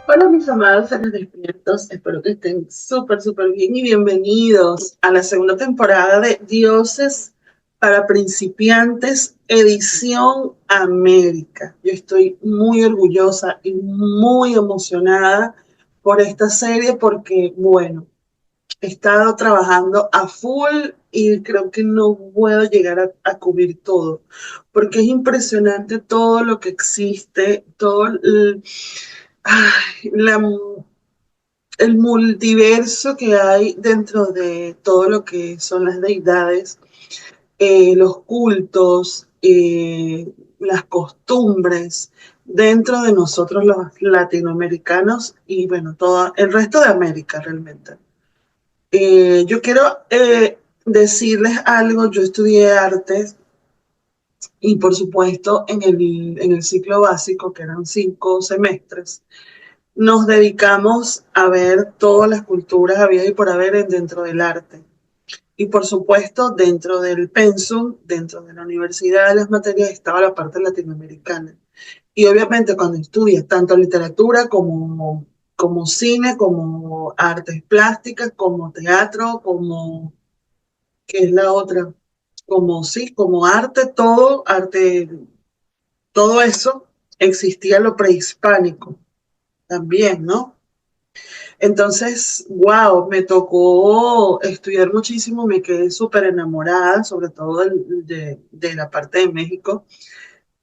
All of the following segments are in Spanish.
Hola mis amados seres despiertos, espero que estén súper bien y bienvenidos a la segunda temporada de Dioses para Principiantes, edición América. Yo estoy muy orgullosa y muy emocionada por esta serie porque, bueno, he estado trabajando a full y creo que no puedo llegar a cubrir todo, porque es impresionante todo lo que existe, la el multiverso que hay dentro de todo lo que son las deidades, los cultos, las costumbres dentro de nosotros los latinoamericanos y bueno, todo el resto de América realmente. Yo quiero decirles algo, yo estudié artes y por supuesto en el ciclo básico, que eran 5 semestres, nos dedicamos a ver todas las culturas había y por haber dentro del arte. Y por supuesto, dentro del pensum, dentro de la universidad de las materias, estaba la parte latinoamericana. Y obviamente cuando estudias tanto literatura como cine, como artes plásticas, como teatro, como, ¿qué es la otra? Como sí, como arte, todo eso, existía lo prehispánico también, ¿no? Entonces, wow, me tocó estudiar muchísimo, me quedé súper enamorada, sobre todo de la parte de México,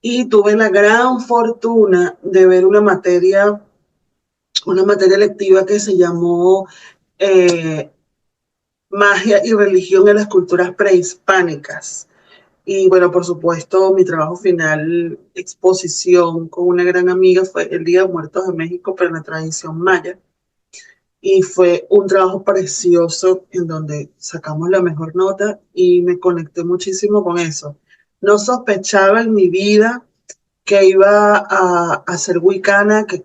y tuve la gran fortuna de ver una materia lectiva que se llamó eh, Magia y religión en las culturas prehispánicas. Y bueno, por supuesto, mi trabajo final, exposición con una gran amiga, fue el Día de Muertos de México, pero en la tradición maya. Y fue un trabajo precioso en donde sacamos la mejor nota y me conecté muchísimo con eso. No sospechaba en mi vida que iba a ser wicana, que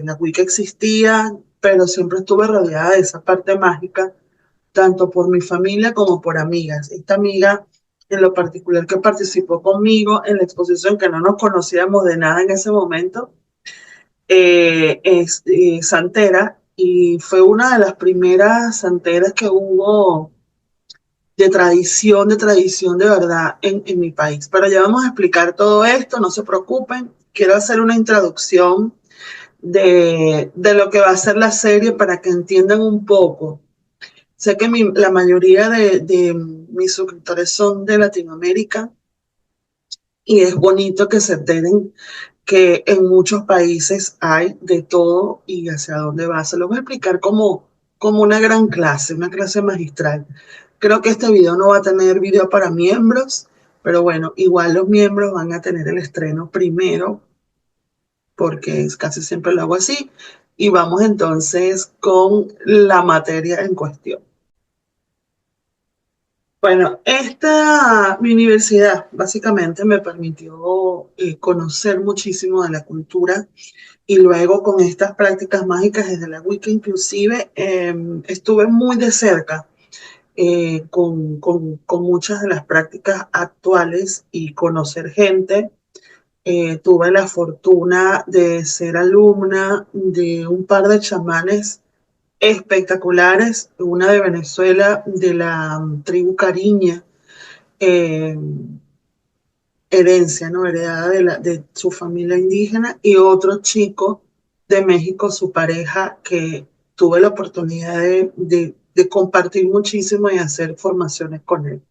la Wicca existía, pero siempre estuve rodeada de esa parte mágica, tanto por mi familia como por amigas. Esta amiga en lo particular que participó conmigo en la exposición, que no nos conocíamos de nada en ese momento, es santera y fue una de las primeras santeras que hubo de verdad en mi país. Pero ya vamos a explicar todo esto, no se preocupen. Quiero hacer una introducción de lo que va a ser la serie para que entiendan un poco. Sé que la mayoría de mis suscriptores son de Latinoamérica y es bonito que se enteren que en muchos países hay de todo y hacia dónde va. Se lo voy a explicar como una clase magistral. Creo que este video no va a tener video para miembros, pero bueno, igual los miembros van a tener el estreno primero, porque casi siempre lo hago así. Y vamos entonces con la materia en cuestión. Bueno, mi universidad básicamente me permitió conocer muchísimo de la cultura y luego con estas prácticas mágicas desde la Wicca inclusive estuve muy de cerca con muchas de las prácticas actuales y conocer gente. Tuve la fortuna de ser alumna de un par de chamanes espectaculares, una de Venezuela, de la tribu Cariña, eh, herencia, ¿no? Heredada de su familia indígena, y otro chico de México, su pareja, que tuve la oportunidad de compartir muchísimo y hacer formaciones con él.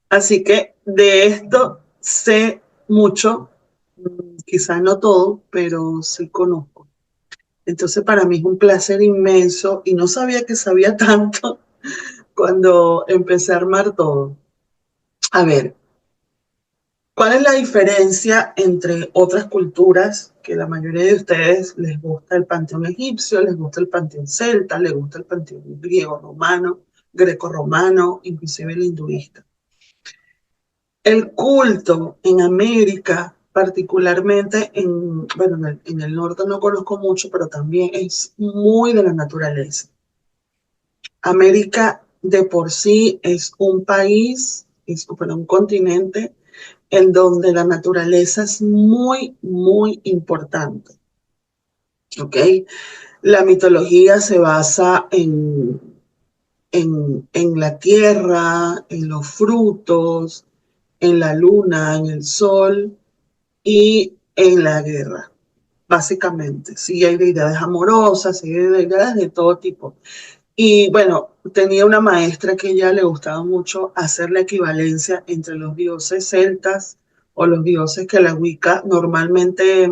Así que de esto sé mucho, quizás no todo, pero sí conozco. Entonces para mí es un placer inmenso y no sabía que sabía tanto cuando empecé a armar todo. A ver, ¿cuál es la diferencia entre otras culturas que la mayoría de ustedes les gusta el panteón egipcio, les gusta el panteón celta, les gusta el panteón griego romano, greco-romano, inclusive el hinduista? El culto en América, particularmente bueno, en el norte no conozco mucho, pero también es muy de la naturaleza. América de por sí es un país, un continente en donde la naturaleza es muy importante. ¿ok? La mitología se basa en la tierra, en los frutos, en la luna, en el sol y en la guerra, básicamente. Sí hay deidades amorosas, sí hay deidades de todo tipo. Y bueno, tenía una maestra que ella le gustaba mucho hacer la equivalencia entre los dioses celtas o los dioses que la Wicca normalmente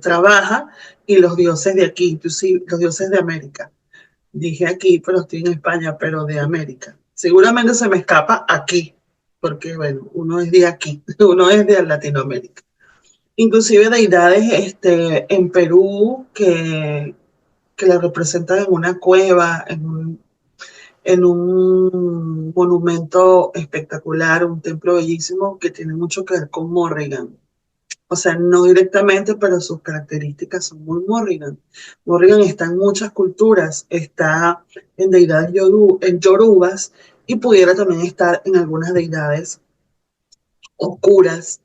trabaja y los dioses de aquí, inclusive los dioses de América. Dije aquí, pero estoy en España, pero de América. Seguramente se me escapa aquí, porque bueno, uno es de aquí, uno es de Latinoamérica. Inclusive deidades en Perú que la representan en una cueva, en un monumento espectacular, un templo bellísimo que tiene mucho que ver con Morrigan. O sea, no directamente, pero sus características son muy Morrigan. Morrigan está en muchas culturas, está en deidades en yorubas y pudiera también estar en algunas deidades oscuras,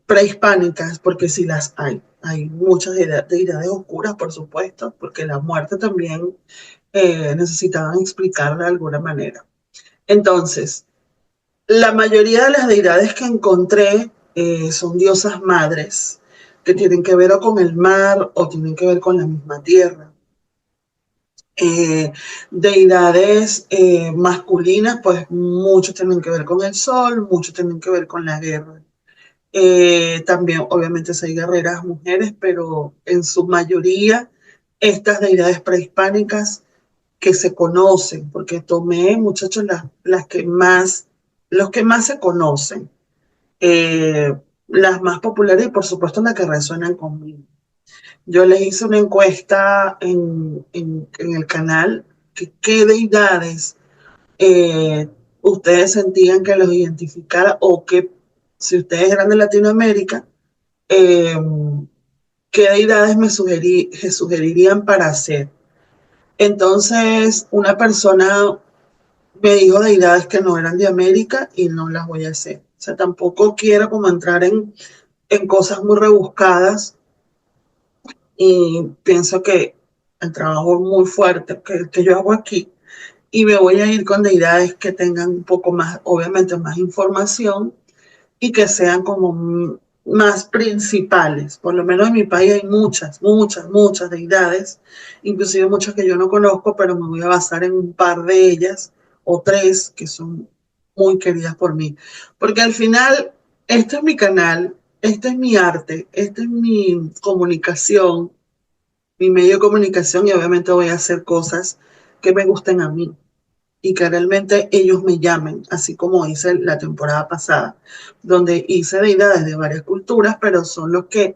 prehispánicas, porque sí las hay. Hay muchas deidades oscuras, por supuesto, porque la muerte también necesitaban explicarla de alguna manera. Entonces, la mayoría de las deidades que encontré son diosas madres, que tienen que ver o con el mar o tienen que ver con la misma tierra. Deidades masculinas, pues muchos tienen que ver con el sol, muchos tienen que ver con la guerra. También, obviamente, hay guerreras mujeres, pero en su mayoría, estas deidades prehispánicas que se conocen, porque tomé, muchachos, los que más se conocen, eh, las más populares y por supuesto las que resuenan conmigo. Yo les hice una encuesta en el canal, que qué deidades ustedes sentían que los identificara o que si ustedes eran de Latinoamérica, eh, qué deidades sugerirían para hacer. Entonces, una persona me dijo deidades que no eran de América y no las voy a hacer. O sea, tampoco quiero como entrar en cosas muy rebuscadas y pienso que el trabajo es muy fuerte que yo hago aquí y me voy a ir con deidades que tengan un poco más, obviamente más información y que sean como más principales. Por lo menos en mi país hay muchas deidades, inclusive muchas que yo no conozco, pero me voy a basar en un par de ellas o tres que son muy queridas por mí. Porque al final, este es mi canal, este es mi arte, esta es mi comunicación, mi medio de comunicación y obviamente voy a hacer cosas que me gusten a mí y que realmente ellos me llamen, así como hice la temporada pasada, donde hice deidades de varias culturas, pero son los que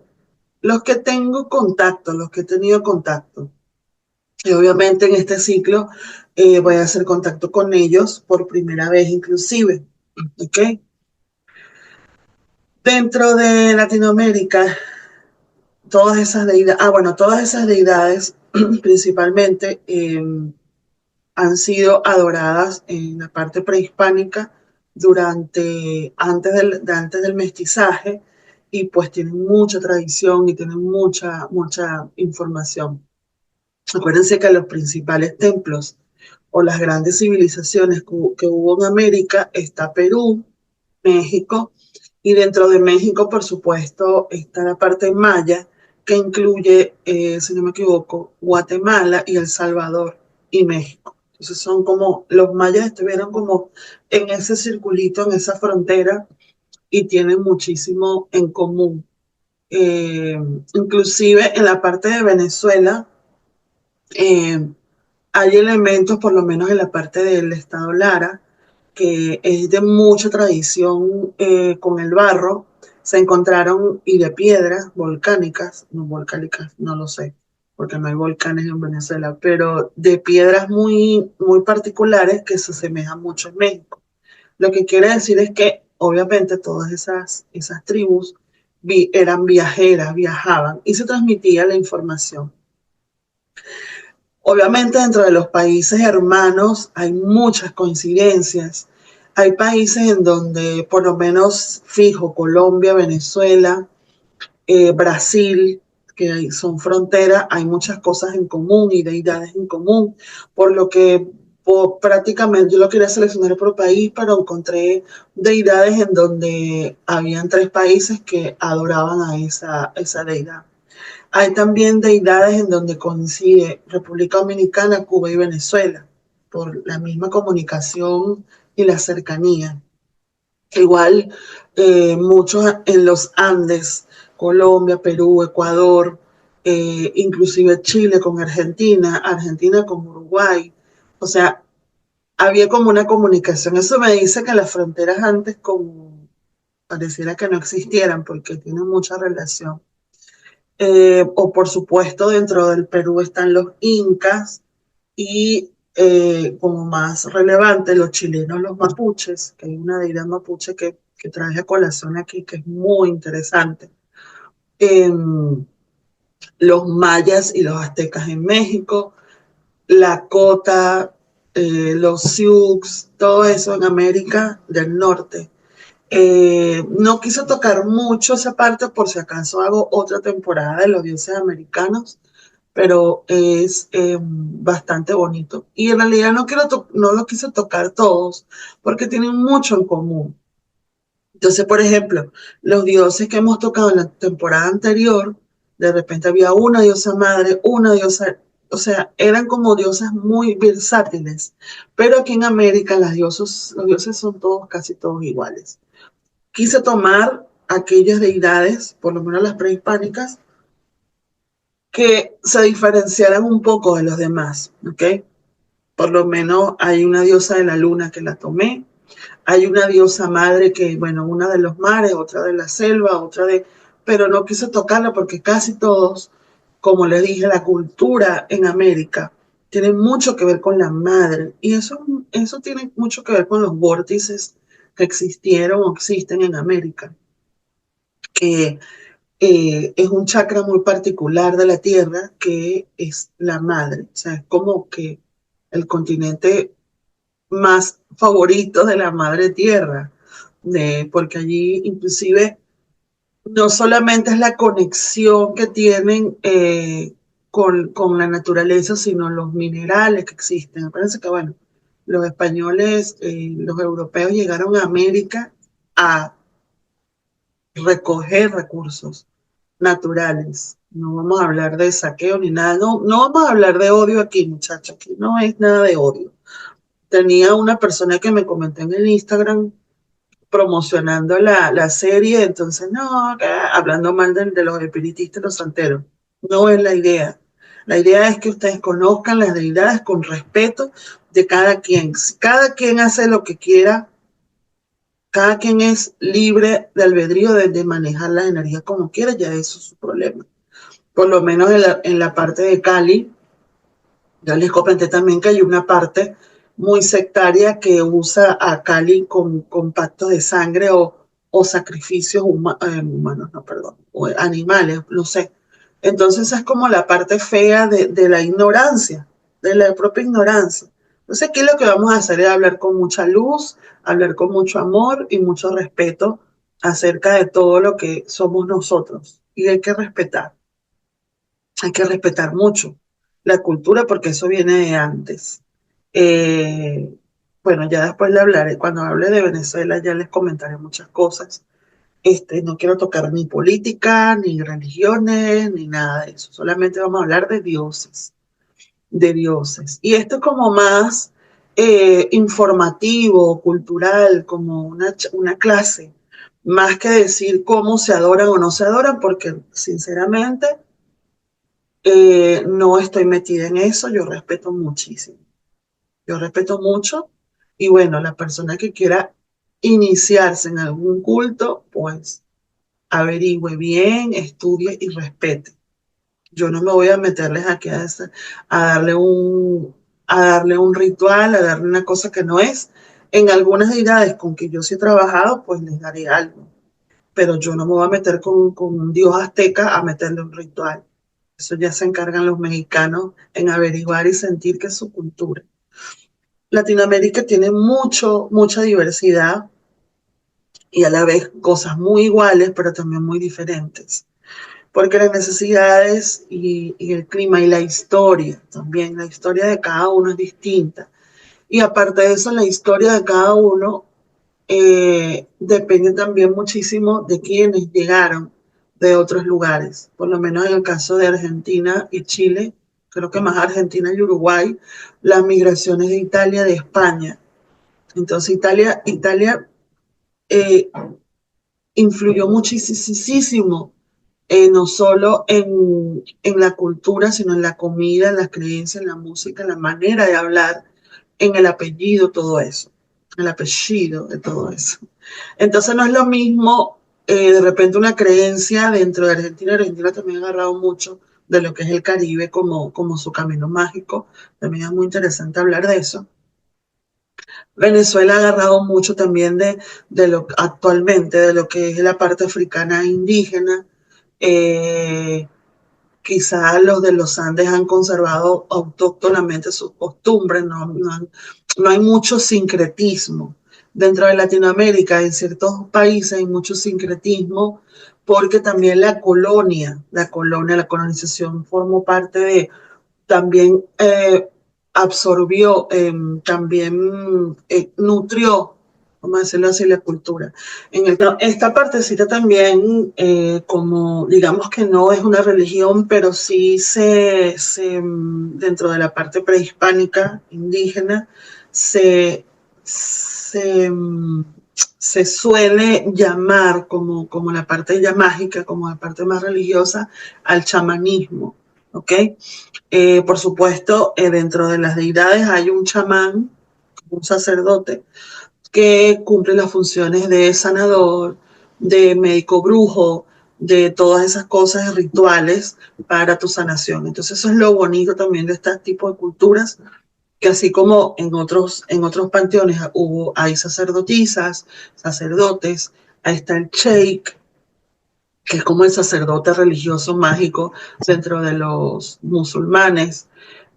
tengo contacto, los que he tenido contacto. Y obviamente en este ciclo voy a hacer contacto con ellos por primera vez inclusive. ¿Ok? Dentro de Latinoamérica, todas esas deidades principalmente han sido adoradas en la parte prehispánica antes del mestizaje y pues tienen mucha tradición y tienen mucha información. Acuérdense que los principales templos o las grandes civilizaciones que hubo en América está Perú, México, y dentro de México, por supuesto, está la parte maya, que incluye, si no me equivoco, Guatemala y El Salvador y México. Entonces son como, los mayas estuvieron como en ese circulito, en esa frontera, y tienen muchísimo en común. Eh, Inclusive en la parte de Venezuela, eh, hay elementos, por lo menos en la parte del estado Lara, que es de mucha tradición con el barro. Se encontraron y de piedras volcánicas, no lo sé, porque no hay volcanes en Venezuela, pero de piedras muy particulares que se asemejan mucho en México. Lo que quiere decir es que obviamente todas esas tribus eran viajeras, viajaban y se transmitía la información. Obviamente dentro de los países hermanos hay muchas coincidencias. Hay países en donde por lo menos fijo, Colombia, Venezuela, Brasil, son frontera, hay muchas cosas en común y deidades en común, por lo que prácticamente yo lo quería seleccionar por país, pero encontré deidades en donde habían tres países que adoraban a esa deidad. Hay también deidades en donde coincide República Dominicana, Cuba y Venezuela, por la misma comunicación y la cercanía. Igual muchos en los Andes, Colombia, Perú, Ecuador, inclusive Chile con Argentina, Argentina con Uruguay. O sea, había como una comunicación. Eso me dice que las fronteras antes como pareciera que no existieran porque tienen mucha relación. O por supuesto dentro del Perú están los incas y como más relevante los chilenos, los mapuches, que hay una deidad mapuche que traje a colación aquí que es muy interesante. Eh, los mayas y los aztecas en México, la cota, los sioux, todo eso en América del Norte. No quise tocar mucho esa parte por si acaso hago otra temporada de los dioses americanos, pero es bastante bonito. Y en realidad no lo quise tocar todos porque tienen mucho en común. Entonces, por ejemplo, los dioses que hemos tocado en la temporada anterior, de repente había una diosa madre, una diosa, o sea, eran como diosas muy versátiles, pero aquí en América los dioses son todos, casi todos iguales. Quise tomar aquellas deidades, por lo menos las prehispánicas, que se diferenciaran un poco de los demás, ¿ok? Por lo menos hay una diosa de la luna que la tomé, hay una diosa madre que, bueno, una de los mares, otra de la selva, otra de... Pero no quise tocarla porque casi todos, como les dije, la cultura en América tiene mucho que ver con la madre y eso tiene mucho que ver con los vórtices que existieron o existen en América, que es un chakra muy particular de la Tierra que es la madre. O sea, es como que el continente más favorito de la madre Tierra, porque allí inclusive no solamente es la conexión que tienen con la naturaleza, sino los minerales que existen. Acuérdense que, bueno, los españoles, los europeos llegaron a América a recoger recursos naturales. No vamos a hablar de saqueo ni nada. No, no vamos a hablar de odio aquí, muchachos. Aquí no es nada de odio. Tenía una persona que me comentó en el Instagram promocionando la serie, entonces no, hablando mal de los espiritistas, los santeros. No es la idea. La idea es que ustedes conozcan las deidades con respeto de cada quien. Si cada quien hace lo que quiera, cada quien es libre de albedrío de manejar la energía como quiera, ya eso es su problema. Por lo menos en la parte de Cali, ya les comenté también que hay una parte muy sectaria que usa a Cali con pactos de sangre o sacrificios humanos, no, perdón, o animales, no sé. Entonces es como la parte fea de la ignorancia, de la propia ignorancia. Entonces aquí lo que vamos a hacer es hablar con mucha luz, hablar con mucho amor y mucho respeto acerca de todo lo que somos nosotros. Y hay que respetar mucho la cultura porque eso viene de antes. Eh, bueno, ya después le hablaré, cuando hable de Venezuela ya les comentaré muchas cosas. No quiero tocar ni política, ni religiones, ni nada de eso. Solamente vamos a hablar de dioses, de dioses. Y esto es como más informativo, cultural, como una clase, más que decir cómo se adoran o no se adoran, porque sinceramente no estoy metida en eso, yo respeto muchísimo, yo respeto mucho y bueno, la persona que quiera iniciarse en algún culto, pues averigüe bien, estudie y respete. Yo no me voy a meterles aquí a darle a darle un ritual, a darle una cosa que no es. En algunas deidades con que yo sí he trabajado, pues les daré algo, pero yo no me voy a meter con un dios azteca a meterle un ritual. Eso ya se encargan los mexicanos en averiguar y sentir que es su cultura. Latinoamérica tiene mucha diversidad y a la vez cosas muy iguales, pero también muy diferentes. porque las necesidades y el clima y la historia también, la historia de cada uno es distinta. Y aparte de eso, la historia de cada uno depende también muchísimo de quienes llegaron de otros lugares. Por lo menos en el caso de Argentina y Chile, creo que más Argentina y Uruguay, las migraciones de Italia, de España. Entonces Italia eh, influyó muchísimo, no solo en la cultura, sino en la comida, en las creencias, en la música, en la manera de hablar, en el apellido, todo eso, el apellido de todo eso. Entonces no es lo mismo de repente una creencia dentro de Argentina. Argentina también ha agarrado mucho de lo que es el Caribe como su camino mágico. También es muy interesante hablar de eso. Venezuela ha agarrado mucho también de lo actualmente, de lo que es la parte africana e indígena. Eh, Quizá los de los Andes han conservado autóctonamente sus costumbres, no hay mucho sincretismo. Dentro de Latinoamérica, en ciertos países hay mucho sincretismo porque también la colonización formó parte de, también absorbió, también nutrió, vamos a decirlo así, la cultura. No, esta partecita también, como digamos que no es una religión, pero sí dentro de la parte prehispánica, indígena, se, se, se suele llamar como la parte ya mágica, como la parte más religiosa, al chamanismo, ¿ok? Por supuesto, dentro de las deidades hay un chamán, un sacerdote, que cumple las funciones de sanador, de médico brujo, de todas esas cosas rituales para tu sanación. Entonces eso es lo bonito también de este tipo de culturas, que así como en otros panteones hay sacerdotisas, sacerdotes, ahí está el sheikh, que es como el sacerdote religioso mágico dentro de los musulmanes.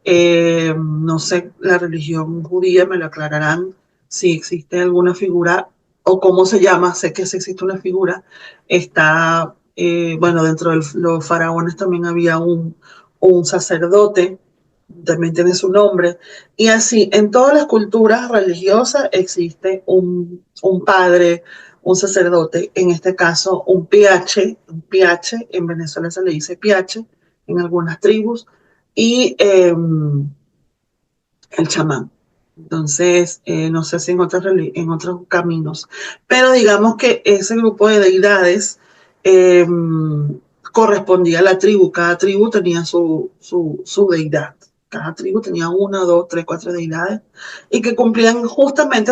No sé, la religión judía me lo aclararán si existe alguna figura o cómo se llama, sé que sí existe una figura. Está, bueno, dentro de los faraones también había un sacerdote, también tiene su nombre. Y así, en todas las culturas religiosas existe un padre, un sacerdote, en este caso un piache, en Venezuela se le dice piache, en algunas tribus, y el chamán. Entonces, no sé si en otros caminos, pero digamos que ese grupo de deidades eh, correspondía a la tribu. Cada tribu tenía su deidad. Cada tribu tenía una, dos, tres, cuatro deidades y que cumplían justamente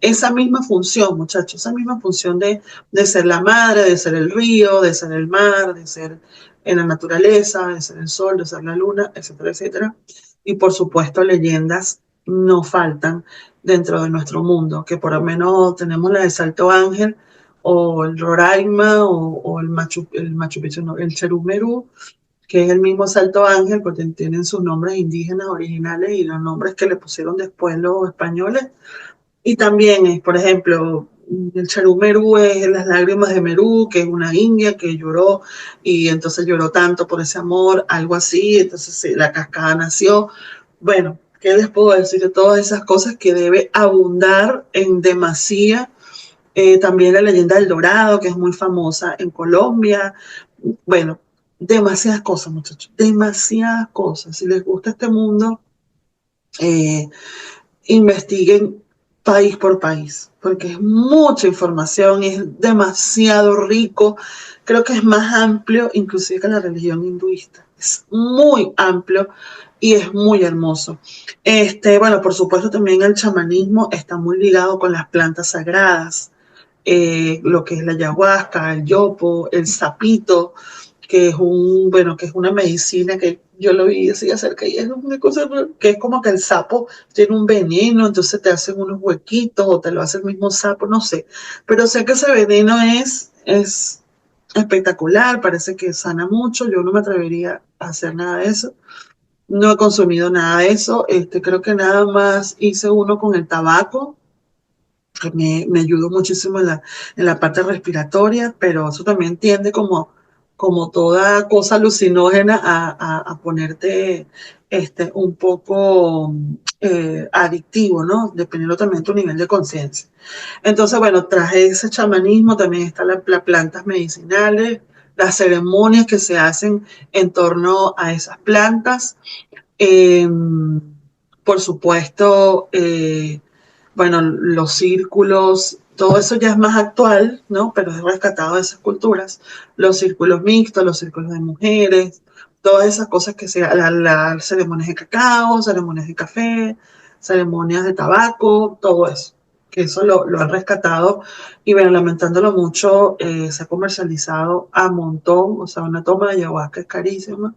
esa misma función, muchachos, esa misma función de ser la madre, de ser el río, de ser el mar, de ser en la naturaleza, de ser el sol, de ser la luna, etcétera, etcétera. Y por supuesto, leyendas no faltan dentro de nuestro mundo, que por lo menos tenemos la de Salto Ángel, o el Roraima, o el Machu Picchu, no, el Cherumerú, que es el mismo Salto Ángel, porque tienen sus nombres indígenas originales y los nombres que le pusieron después los españoles. Y también, por ejemplo, el Charumerú es las lágrimas de Merú, que es una india que lloró y entonces lloró tanto por ese amor, algo así, entonces la cascada nació. Bueno, ¿qué les puedo decir de todas esas cosas que debe abundar en demasía? También la leyenda del Dorado, que es muy famosa en Colombia. Bueno, demasiadas cosas, muchachos, demasiadas cosas. Si les gusta este mundo, eh, investiguen país por país, porque es mucha información, es demasiado rico, creo que es más amplio inclusive que la religión hinduista, es muy amplio y es muy hermoso. Bueno, por supuesto también el chamanismo está muy ligado con las plantas sagradas, lo que es la ayahuasca, el yopo, el sapito, que es bueno, que es una medicina que yo lo vi así acerca y es una cosa que es como que el sapo tiene un veneno, entonces te hacen unos huequitos o te lo hace el mismo sapo, no sé, pero sé que ese veneno es espectacular, parece que sana mucho, yo no me atrevería a hacer nada de eso. No he consumido nada de eso, creo que nada más hice uno con el tabaco, que me ayudó muchísimo en la parte respiratoria, pero eso también tiende como toda cosa alucinógena a ponerte un poco adictivo, ¿no? Dependiendo también de tu nivel de conciencia. Entonces, bueno, tras ese chamanismo también están las plantas medicinales, las ceremonias que se hacen en torno a esas plantas. Eh, por supuesto, bueno, los círculos, todo eso ya es más actual, ¿no? Pero es rescatado de esas culturas. Los círculos mixtos, los círculos de mujeres, todas esas cosas que se, las ceremonias de cacao, ceremonias de café, ceremonias de tabaco, todo eso. Que eso lo han rescatado y bueno, lamentándolo mucho, se ha comercializado a montón, o sea, una toma de ayahuasca es carísima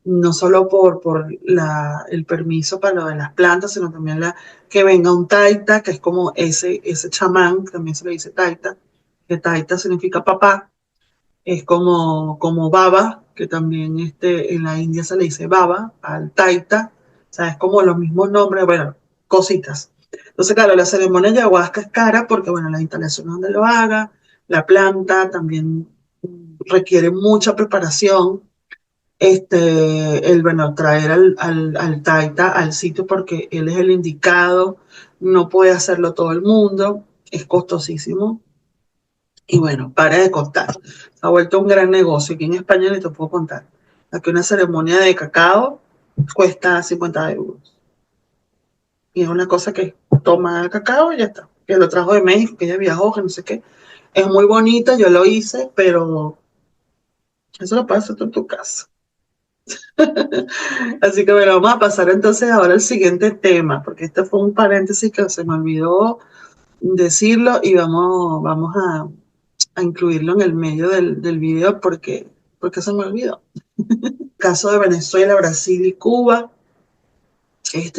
no solo por el permiso para lo de las plantas, sino también que venga un taita, que es como ese chamán, que también se le dice taita, que taita significa papá, es como baba, que también en la India se le dice baba, al taita, o sea, es como los mismos nombres, bueno, cositas. Entonces, claro, la ceremonia de ayahuasca es cara porque, bueno, la instalación donde lo haga, la planta también requiere mucha preparación bueno, traer al taita al sitio porque él es el indicado, no puede hacerlo todo el mundo, es costosísimo y bueno, para de contar. Se ha vuelto un gran negocio. Aquí en España les te puedo contar. Aquí una ceremonia de cacao cuesta 50 euros. Y es una cosa que toma el cacao y ya está. Que lo trajo de México, que ella viajó, que no sé qué. Es muy bonita, yo lo hice, pero eso lo puedes hacer tú en tu casa. Así que bueno, vamos a pasar entonces ahora al siguiente tema, porque este fue un paréntesis que se me olvidó decirlo y vamos a incluirlo en el medio del video porque se me olvidó. Caso de Venezuela, Brasil y Cuba,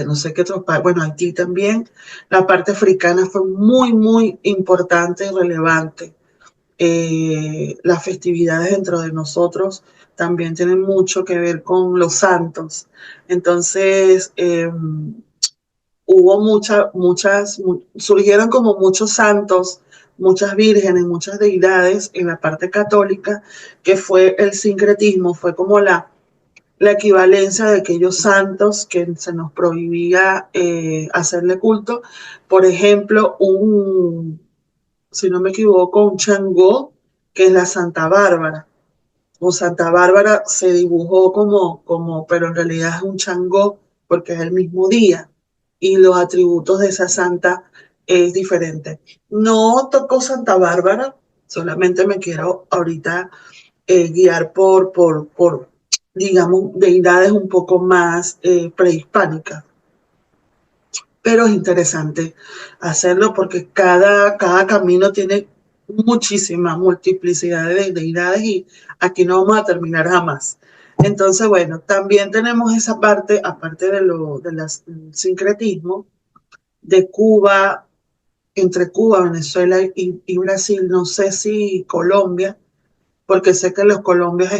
no sé qué otros países, bueno, Haití también, la parte africana fue muy, muy importante y relevante. Las festividades dentro de nosotros también tienen mucho que ver con los santos. Entonces, hubo surgieron como muchos santos, muchas vírgenes, muchas deidades en la parte católica, que fue el sincretismo, fue como la equivalencia de aquellos santos que se nos prohibía hacerle culto. Por ejemplo, si no me equivoco, un Changó, que es la Santa Bárbara. O Santa Bárbara se dibujó pero en realidad es un Changó porque es el mismo día y los atributos de esa santa es diferente. No tocó Santa Bárbara, solamente me quiero ahorita guiar por, digamos, deidades un poco más prehispánicas pero es interesante hacerlo porque cada camino tiene muchísima multiplicidad de deidades y aquí no vamos a terminar jamás. Entonces, bueno, también tenemos esa parte, aparte del sincretismo, de Cuba, entre Cuba, Venezuela y Brasil, no sé si Colombia, porque sé que los colombios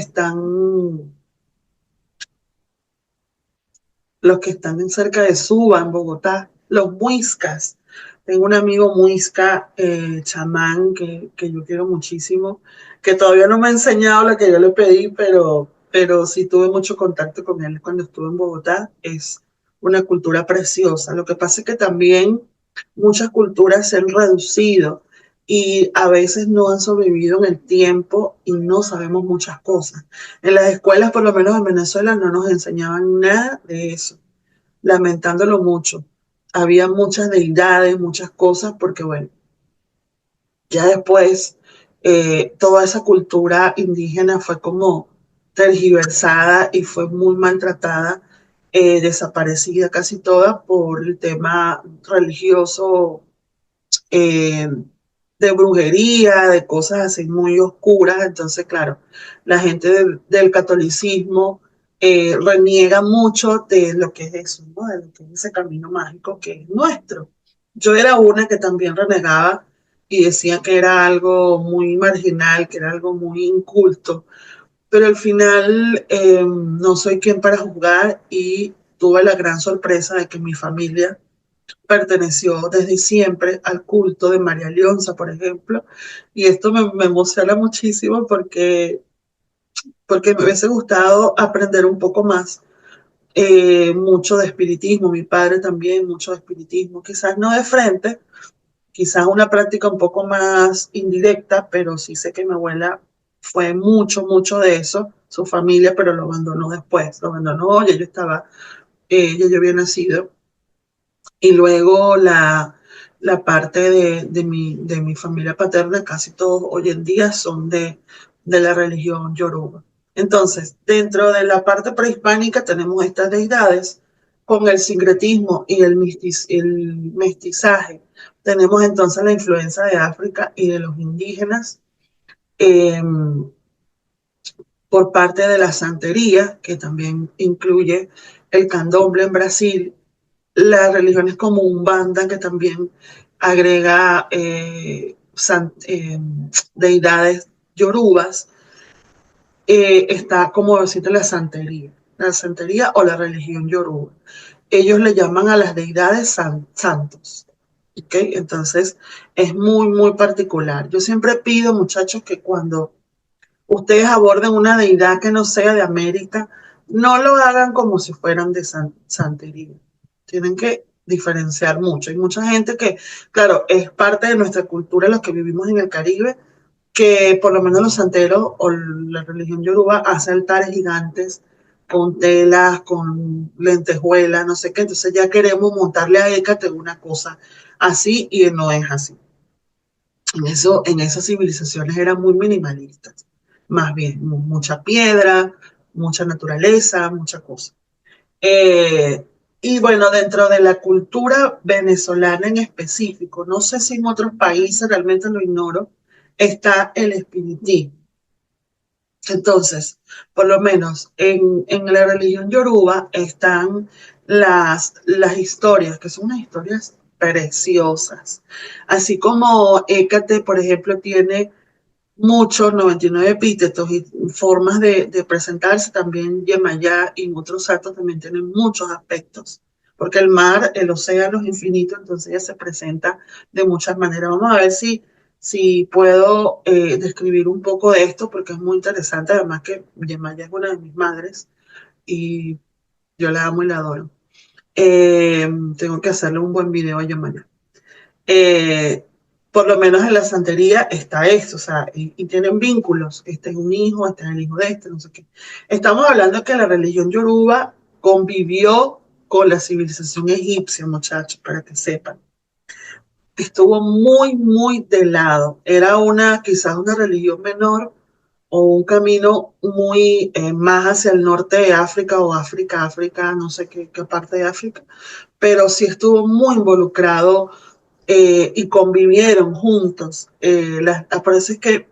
los que están en cerca de Suba, en Bogotá, los muiscas. Tengo un amigo muisca, chamán, que yo quiero muchísimo, que todavía no me ha enseñado lo que yo le pedí, pero sí tuve mucho contacto con él cuando estuve en Bogotá. Es una cultura preciosa. Lo que pasa es que también muchas culturas se han reducido y a veces no han sobrevivido en el tiempo y no sabemos muchas cosas. En las escuelas, por lo menos en Venezuela, no nos enseñaban nada de eso, lamentándolo mucho. Había muchas deidades, muchas cosas, porque bueno, ya después toda esa cultura indígena fue como tergiversada y fue muy maltratada, desaparecida casi toda por el tema religioso eh, de brujería, de cosas así muy oscuras. Entonces, claro, la gente del catolicismo reniega mucho de lo que es eso, ¿no? De lo que es ese camino mágico que es nuestro. Yo era una que también renegaba y decía que era algo muy marginal, que era algo muy inculto, pero al final no soy quien para juzgar y tuve la gran sorpresa de que mi familia perteneció desde siempre al culto de María Leonza, por ejemplo, y esto me emociona muchísimo porque porque me hubiese gustado aprender un poco más, mucho de espiritismo, mi padre también, mucho de espiritismo, quizás no de frente, quizás una práctica un poco más indirecta, pero sí sé que mi abuela fue mucho, mucho de eso, su familia, pero lo abandonó después, lo abandonó, ya yo estaba, ya yo había nacido. Y luego la parte de mi familia paterna, casi todos hoy en día son de la religión yoruba. Entonces, dentro de la parte prehispánica tenemos estas deidades con el sincretismo y el mestizaje. Tenemos entonces la influencia de África y de los indígenas, eh, por parte de la santería, que también incluye el candomblé en Brasil, las religiones como Umbanda, que también agrega deidades yorubas, está como decirte la santería o la religión yoruba. Ellos le llaman a las deidades santos. ¿Okay? Entonces es muy, muy particular. Yo siempre pido, muchachos, que cuando ustedes aborden una deidad que no sea de América, no lo hagan como si fueran de santería. Tienen que diferenciar mucho. Hay mucha gente que, claro, es parte de nuestra cultura, los que vivimos en el Caribe, que por lo menos los santeros o la religión yoruba hace altares gigantes con telas, con lentejuelas, no sé qué. Entonces ya queremos montarle a Hécate una cosa así y no es así. En esas civilizaciones eran muy minimalistas, más bien, mucha piedra, mucha naturaleza, mucha cosa. Eh, y bueno, dentro de la cultura venezolana en específico, no sé si en otros países, realmente lo ignoro, está el espiritismo. Entonces, por lo menos en la religión yoruba están las historias, que son unas historias preciosas. Así como Hécate, por ejemplo, tiene muchos 99 epítetos y formas de presentarse, también Yemayá y otros santos también tienen muchos aspectos, porque el mar, el océano es infinito, entonces ella se presenta de muchas maneras. Vamos a ver si puedo describir un poco de esto, porque es muy interesante, además que Yemayá es una de mis madres y yo la amo y la adoro. Tengo que hacerle un buen video a Yemayá. eh, por lo menos en la santería está esto, o sea, y tienen vínculos. Este es un hijo, este es el hijo de este, no sé qué. Estamos hablando que la religión yoruba convivió con la civilización egipcia, muchachos, para que sepan. Estuvo muy, muy de lado. Era quizás una religión menor o un camino muy más hacia el norte de África o África, no sé qué parte de África, pero sí estuvo muy involucrado, y convivieron juntos. Por eso es que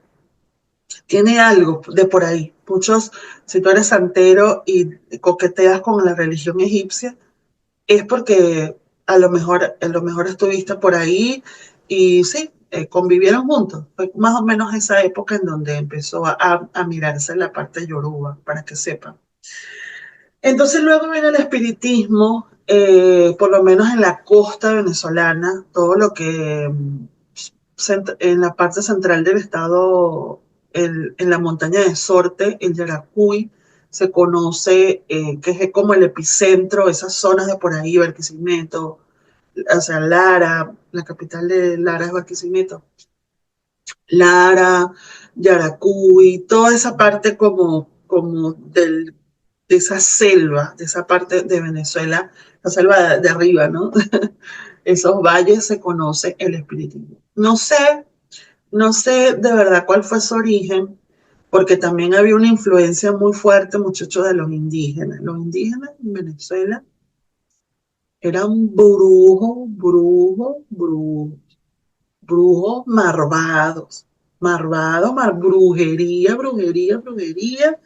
tiene algo de por ahí. Muchos, si tú eres santero y coqueteas con la religión egipcia, es porque a lo mejor estuviste por ahí y sí, convivieron juntos. Fue más o menos esa época en donde empezó a mirarse la parte yoruba, para que sepan. Entonces luego viene el espiritismo, por lo menos en la costa venezolana, todo lo que en la parte central del estado, en la montaña de Sorte, el Yaracuy, se conoce, que es como el epicentro, esas zonas de por ahí, Barquisimeto, o sea, Lara, la capital de Lara es Barquisimeto, Lara, Yaracuy, toda esa parte como de esa selva, de esa parte de Venezuela, la selva de arriba, ¿no? Esos valles se conoce el espiritismo. No sé de verdad cuál fue su origen, porque también había una influencia muy fuerte, muchachos, de los indígenas. Los indígenas en Venezuela eran brujos brujería,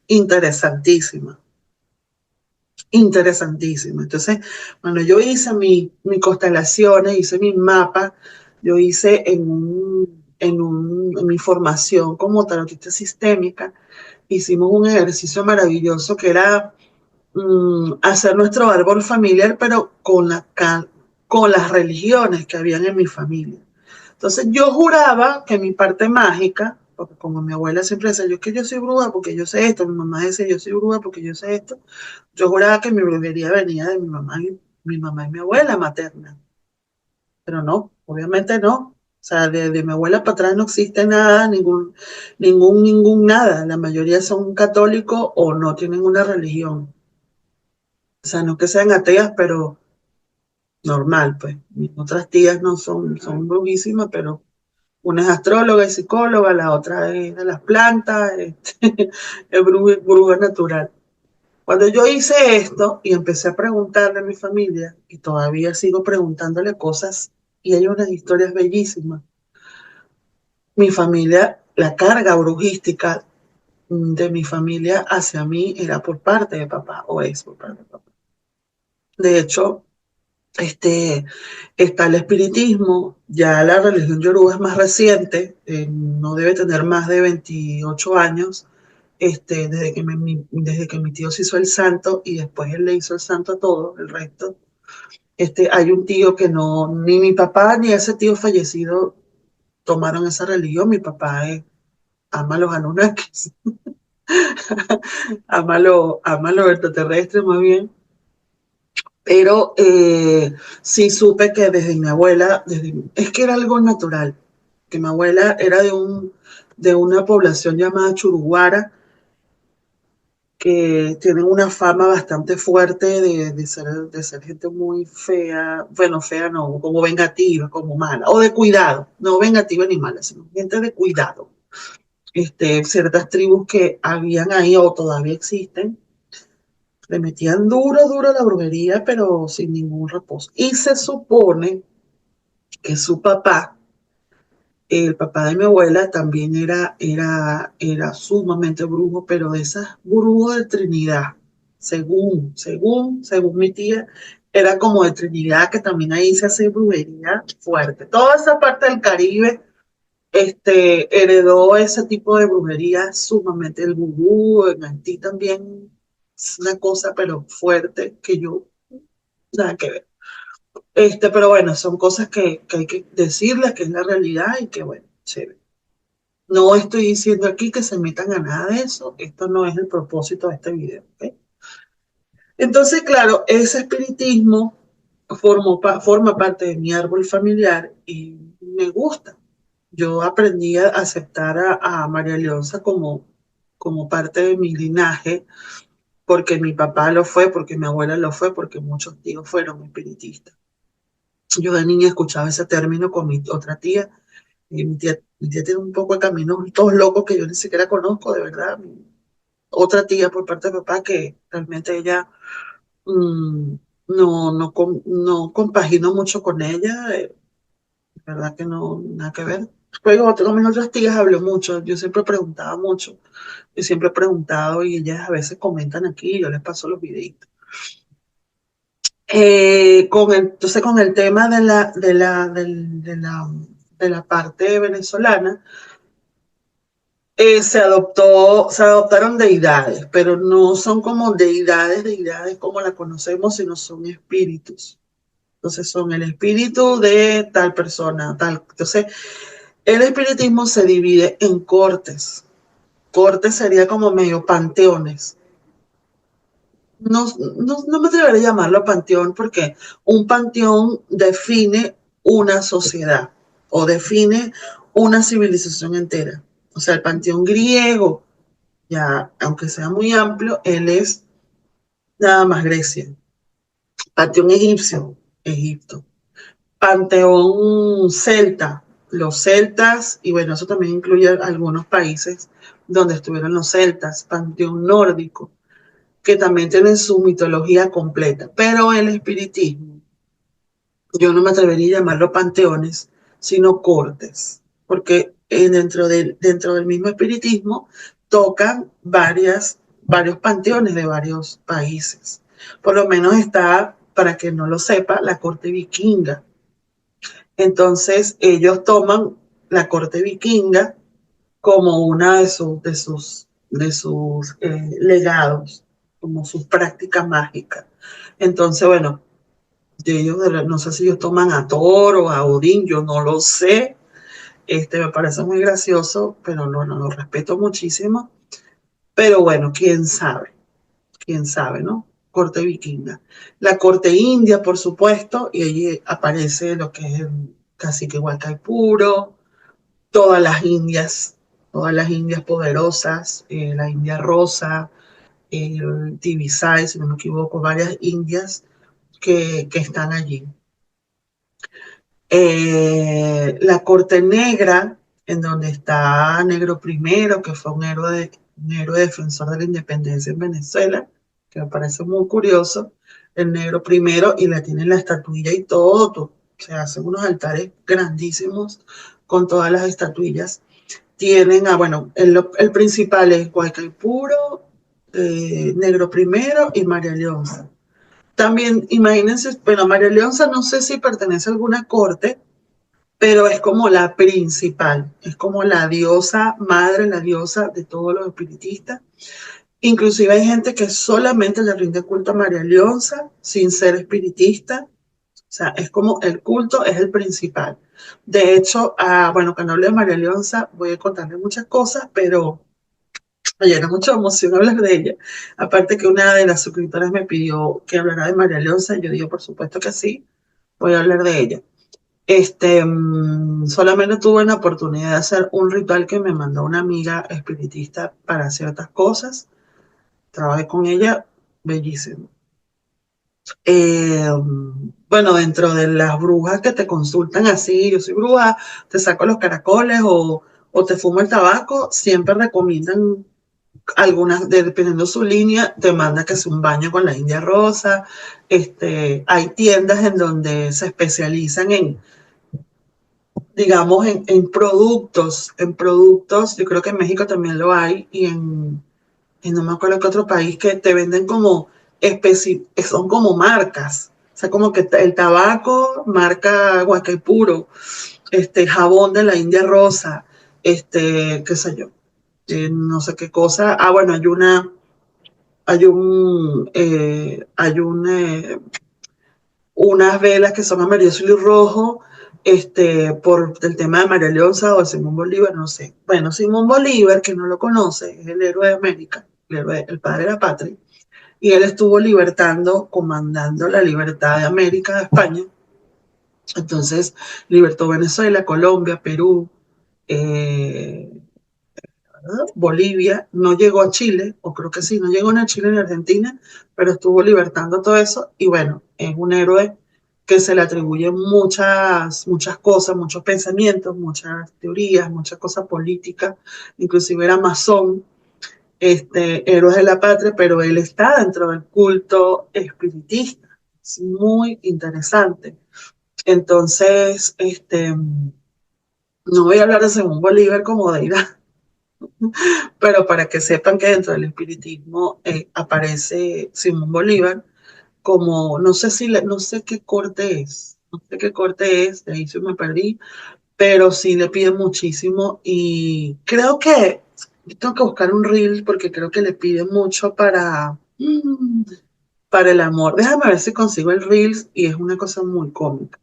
interesantísima, interesantísima. Entonces, bueno, yo hice mi constelaciones, hice mi mapa, yo hice en mi formación como tarotista sistémica, hicimos un ejercicio maravilloso que era hacer nuestro árbol familiar, pero con las religiones que habían en mi familia. Entonces yo juraba que mi parte mágica, porque como mi abuela siempre decía, yo es que yo soy bruja porque yo sé esto, mi mamá decía, yo soy bruja porque yo sé esto, yo juraba que mi brujería venía de mi mamá y mi abuela materna, pero no, obviamente no. O sea, de mi abuela para atrás no existe nada, ningún nada. La mayoría son católicos o no tienen una religión. O sea, no que sean ateas, pero normal, pues. Mis otras tías no son brujísimas, pero una es astróloga y psicóloga, la otra es de las plantas, es bruja natural. Cuando yo hice esto y empecé a preguntarle a mi familia, y todavía sigo preguntándole cosas, y hay unas historias bellísimas, mi familia, la carga brujística de mi familia hacia mí era por parte de papá, o es por parte de papá. De hecho, este, está el espiritismo, ya la religión yoruba es más reciente, no debe tener más de 28 años, desde que mi tío se hizo el santo y después él le hizo el santo a todo el resto. Hay un tío que no, ni mi papá ni ese tío fallecido tomaron esa religión. Mi papá ama a los Anunnakis, ama lo extraterrestre más bien. Pero sí supe que desde mi abuela, es que era algo natural, que mi abuela era de una población llamada Churuguara, que tienen una fama bastante fuerte de ser gente muy fea, bueno, fea no, como vengativa, como mala, o de cuidado, no vengativa ni mala, sino gente de cuidado. Ciertas tribus que habían ahí o todavía existen, le metían duro, duro a la brujería, pero sin ningún reposo. Y se supone que su papá, el papá de mi abuela, también era sumamente brujo, pero de esas brujos de Trinidad, según mi tía, era como de Trinidad, que también ahí se hace brujería fuerte. Toda esa parte del Caribe, heredó ese tipo de brujería sumamente, el vudú, en Haití también, es una cosa, pero fuerte, que yo, nada que ver. Pero bueno, son cosas que hay que decirles, que es la realidad y que bueno, chévere. No estoy diciendo aquí que se metan a nada de eso, esto no es el propósito de este video, ¿ok? Entonces, claro, ese espiritismo forma parte de mi árbol familiar y me gusta. Yo aprendí a aceptar a María Leonza como parte de mi linaje, porque mi papá lo fue, porque mi abuela lo fue, porque muchos tíos fueron espiritistas. Yo de niña escuchaba ese término con mi otra tía, y mi tía tiene un poco de caminos todos locos que yo ni siquiera conozco, de verdad. Mi otra tía por parte de papá que realmente ella mm, no compagino mucho con ella, de verdad que no, nada que ver. Luego con mis otras tías hablo mucho, yo siempre preguntaba mucho, yo siempre he preguntado y ellas a veces comentan aquí y yo les paso los videitos. Entonces con el tema de la parte venezolana, se adoptaron deidades, pero no son como deidades como la conocemos, sino son espíritus. Entonces son el espíritu de tal persona, tal. Entonces, el espiritismo se divide en cortes. Cortes sería como medio panteones. No me atrevería a llamarlo panteón porque un panteón define una sociedad o define una civilización entera. O sea, el panteón griego, ya, aunque sea muy amplio, él es nada más Grecia. Panteón egipcio, Egipto. Panteón celta, los celtas, y bueno, eso también incluye algunos países donde estuvieron los celtas. Panteón nórdico, que también tienen su mitología completa. Pero el espiritismo, yo no me atrevería a llamarlo panteones, sino cortes, porque dentro del mismo espiritismo tocan varios panteones de varios países. Por lo menos está, para quien no lo sepa, la corte vikinga. Entonces ellos toman la corte vikinga como una de sus legados, como sus prácticas mágicas. Entonces, bueno, de ellos, no sé si ellos toman a Thor o a Odín, yo no lo sé. Me parece muy gracioso, pero lo respeto muchísimo. Pero bueno, quién sabe, ¿no? Corte vikinga. La corte india, por supuesto, y allí aparece lo que es el cacique Gualcaipuro, todas las indias poderosas, la India Rosa, el Tibisay, si no me equivoco, varias indias que están allí. La Corte Negra, en donde está Negro Primero, que fue un héroe defensor de la independencia en Venezuela, que me parece muy curioso, el Negro Primero, y le tienen la estatuilla y todo, se hacen unos altares grandísimos con todas las estatuillas. Tienen, bueno, el principal es Guaycaipuro, Negro Primero y María Leonza. También, imagínense, bueno, María Leonza no sé si pertenece a alguna corte, pero es como la principal, es como la diosa madre, la diosa de todos los espiritistas. Inclusive hay gente que solamente le rinde culto a María Leonza sin ser espiritista. O sea, es como el culto es el principal. De hecho, bueno, cuando hable de María Leonza voy a contarle muchas cosas, pero me llena mucha emoción hablar de ella. Aparte que una de las suscriptoras me pidió que hablara de María Leonza, yo digo, por supuesto que sí, voy a hablar de ella. Solamente tuve la oportunidad de hacer un ritual que me mandó una amiga espiritista para ciertas cosas. Trabajé con ella, bellísimo. Bueno, dentro de las brujas que te consultan así, yo soy bruja, te saco los caracoles o te fumo el tabaco, siempre recomiendan algunas, dependiendo su línea, te manda que sea un baño con la India Rosa. Hay tiendas en donde se especializan digamos, en productos, yo creo que en México también lo hay, y no me acuerdo qué otro país, que te venden como, son como marcas, o sea, como que el tabaco, marca Guacaipuro, jabón de la India Rosa, qué sé yo, no sé qué cosa, bueno, hay unas velas que son amarillo, azul y rojo, por el tema de María Leonza o de Simón Bolívar, no sé. Bueno, Simón Bolívar, que no lo conoce, es el héroe de América, el padre de la patria, y él estuvo comandando la libertad de América, de España. Entonces, libertó Venezuela, Colombia, Perú, eh, Bolivia, no llegó a Chile, o creo que sí, no llegó ni a Chile ni a Argentina, pero estuvo libertando todo eso y bueno, es un héroe que se le atribuyen muchas cosas, muchos pensamientos, muchas teorías, muchas cosas políticas, inclusive era masón, héroe de la patria, pero él está dentro del culto espiritista. Es muy interesante. Entonces, no voy a hablar de Simón Bolívar como deidad, pero para que sepan que dentro del espiritismo aparece Simón Bolívar como, no sé qué corte es, no sé qué corte es, de ahí sí me perdí, pero sí le piden muchísimo y creo que yo tengo que buscar un reel porque creo que le piden mucho para el amor. Déjame ver si consigo el reel y es una cosa muy cómica.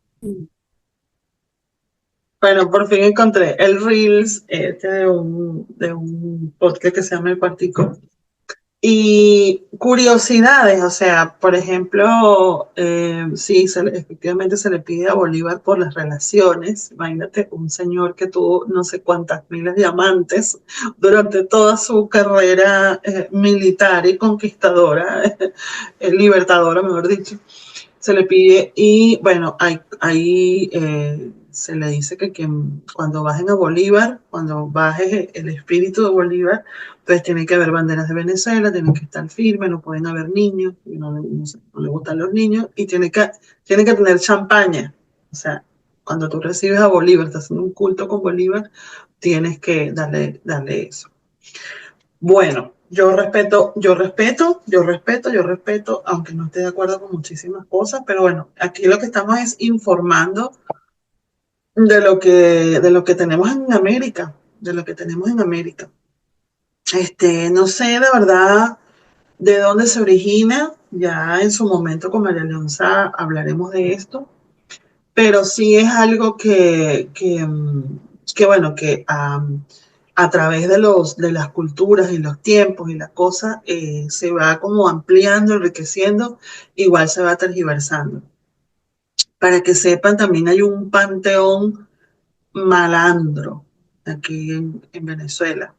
Bueno, por fin encontré el Reels de un podcast que se llama El Cuartico. Y curiosidades, o sea, por ejemplo, sí, efectivamente se le pide a Bolívar por las relaciones. Imagínate un señor que tuvo no sé cuántas miles de amantes durante toda su carrera militar y conquistadora, libertadora, mejor dicho, se le pide y bueno, ahí se le dice que cuando bajen a Bolívar, cuando baje el espíritu de Bolívar, pues tiene que haber banderas de Venezuela, tienen que estar firmes, no pueden haber niños, no le gustan los niños, y tiene que tener champaña. O sea, cuando tú recibes a Bolívar, estás haciendo un culto con Bolívar, tienes que darle eso. Bueno, yo respeto, aunque no esté de acuerdo con muchísimas cosas, pero bueno, aquí lo que estamos es informando de lo que tenemos en América, de lo que tenemos en América. No sé de verdad de dónde se origina, ya en su momento con María Leonza hablaremos de esto, pero sí es algo que bueno, que a través de de las culturas y los tiempos y las cosas se va como ampliando, enriqueciendo, igual se va tergiversando. Para que sepan, también hay un panteón malandro aquí en Venezuela,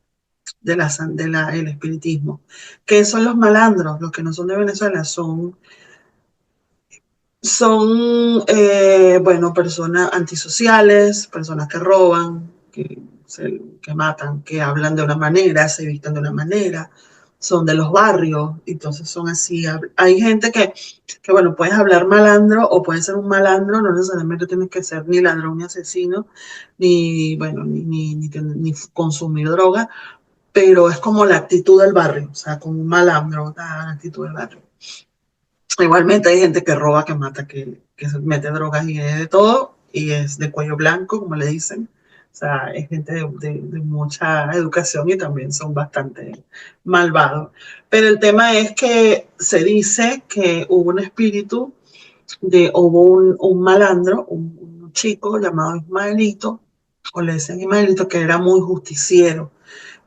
el espiritismo. ¿Qué son los malandros? Los que no son de Venezuela son bueno, personas antisociales, personas que roban, que matan, que hablan de una manera, se visten de una manera, son de los barrios, entonces son así. Hay gente bueno, puedes hablar malandro o puedes ser un malandro, no necesariamente tienes que ser ni ladrón ni asesino, ni, bueno, ni consumir droga, pero es como la actitud del barrio, o sea, como un malandro, la actitud del barrio. Igualmente hay gente que roba, que mata, que se mete drogas y es de todo, y es de cuello blanco, como le dicen. O sea, es gente de mucha educación y también son bastante malvados. Pero el tema es que se dice que hubo un espíritu, hubo un malandro, un chico llamado Ismaelito, o le decían Ismaelito, que era muy justiciero,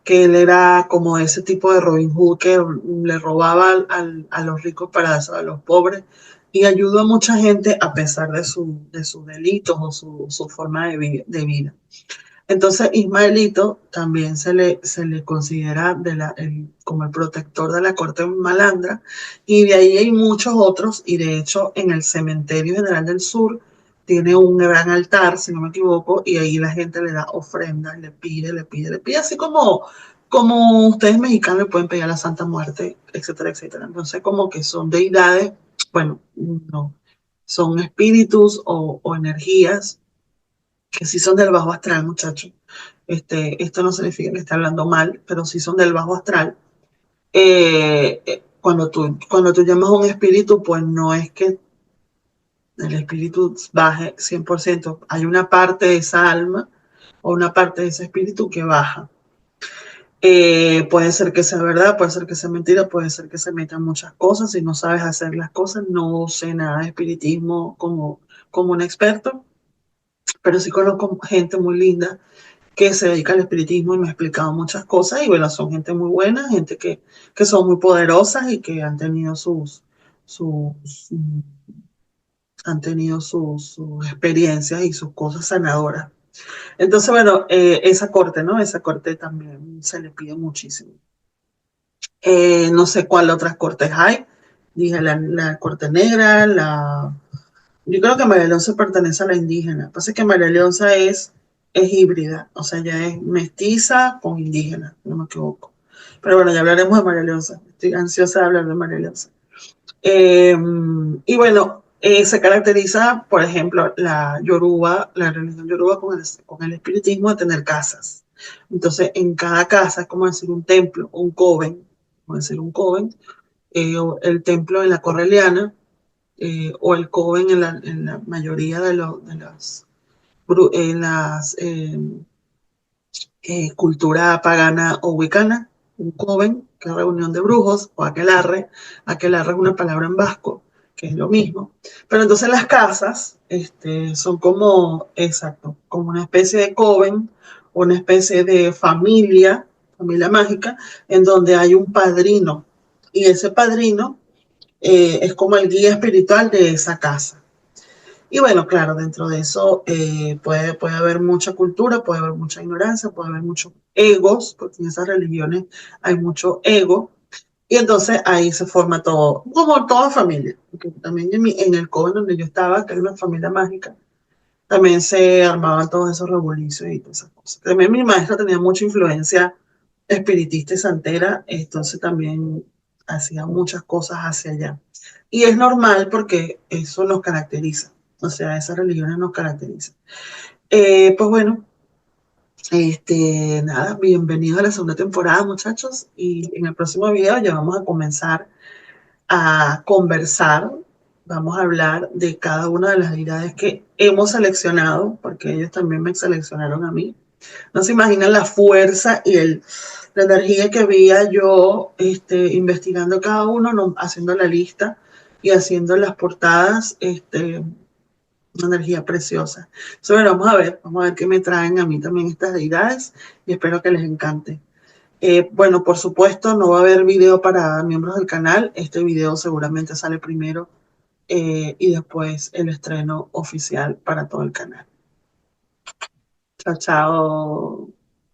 que él era como ese tipo de Robin Hood que le robaba a los ricos para dárselo a los pobres y ayudó a mucha gente a pesar de sus delitos o su forma de vida. Entonces, Ismaelito también se le considera como el protector de la corte malandra, y de ahí hay muchos otros, y de hecho en el Cementerio General del Sur tiene un gran altar, si no me equivoco, y ahí la gente le da ofrendas, le pide, así como ustedes mexicanos le pueden pedir a la Santa Muerte, etcétera, etcétera. Entonces, como que son deidades, bueno, no, son espíritus o energías que sí son del bajo astral, muchachos. Esto no significa que esté hablando mal, pero sí son del bajo astral. Cuando tú llamas a un espíritu, pues no es que el espíritu baje 100%. Hay una parte de esa alma o una parte de ese espíritu que baja. Puede ser que sea verdad, puede ser que sea mentira, puede ser que se metan muchas cosas. Si no sabes hacer las cosas, no sé nada de espiritismo como un experto, pero sí conozco gente muy linda que se dedica al espiritismo y me ha explicado muchas cosas y bueno, son gente muy buena, gente que son muy poderosas y que sus, han tenido sus experiencias y sus cosas sanadoras. Entonces, bueno, esa corte, ¿no? Esa corte también se le pide muchísimo. No sé cuál otras cortes hay. Dije la corte negra, yo creo que María Leonza pertenece a la indígena. Lo que pasa es que María Leonza es híbrida, o sea, ya es mestiza con indígena, no me equivoco. Pero bueno, ya hablaremos de María Leonza. Estoy ansiosa de hablar de María Leonza. Eh, y bueno, se caracteriza, por ejemplo, la religión Yoruba con el espiritismo de tener casas. Entonces, en cada casa es como decir un templo, un coven, como decir un coven, o el templo en la Correliana, o el coven en la mayoría en las cultura pagana o wicana, un coven, que es reunión de brujos, o aquelarre es una palabra en vasco, que es lo mismo. Pero entonces las casas son como, exacto, como una especie de coven, una especie de familia mágica, en donde hay un padrino, y ese padrino es como el guía espiritual de esa casa. Y bueno, claro, dentro de eso puede haber mucha cultura, puede haber mucha ignorancia, puede haber muchos egos, porque en esas religiones hay mucho ego. Y entonces ahí se forma todo, como toda familia. Porque también en el coven donde yo estaba, que era una familia mágica, también se armaban todos esos revoluciones y todas esas cosas. También mi maestra tenía mucha influencia espiritista y santera, entonces también hacía muchas cosas hacia allá. Y es normal porque eso nos caracteriza, o sea, esas religiones nos caracterizan. Pues bueno, nada, bienvenidos a la segunda temporada, muchachos, y en el próximo video ya vamos a comenzar a conversar, vamos a hablar de cada una de las deidades que hemos seleccionado, porque ellos también me seleccionaron a mí. No se imaginan la fuerza y la energía que había yo investigando cada uno, no, haciendo la lista y haciendo las portadas. una energía preciosa. Bueno, vamos a ver qué me traen a mí también estas deidades y espero que les encante. Bueno, por supuesto, no va a haber video para miembros del canal. Este video seguramente sale primero y después el estreno oficial para todo el canal. Chao, chao.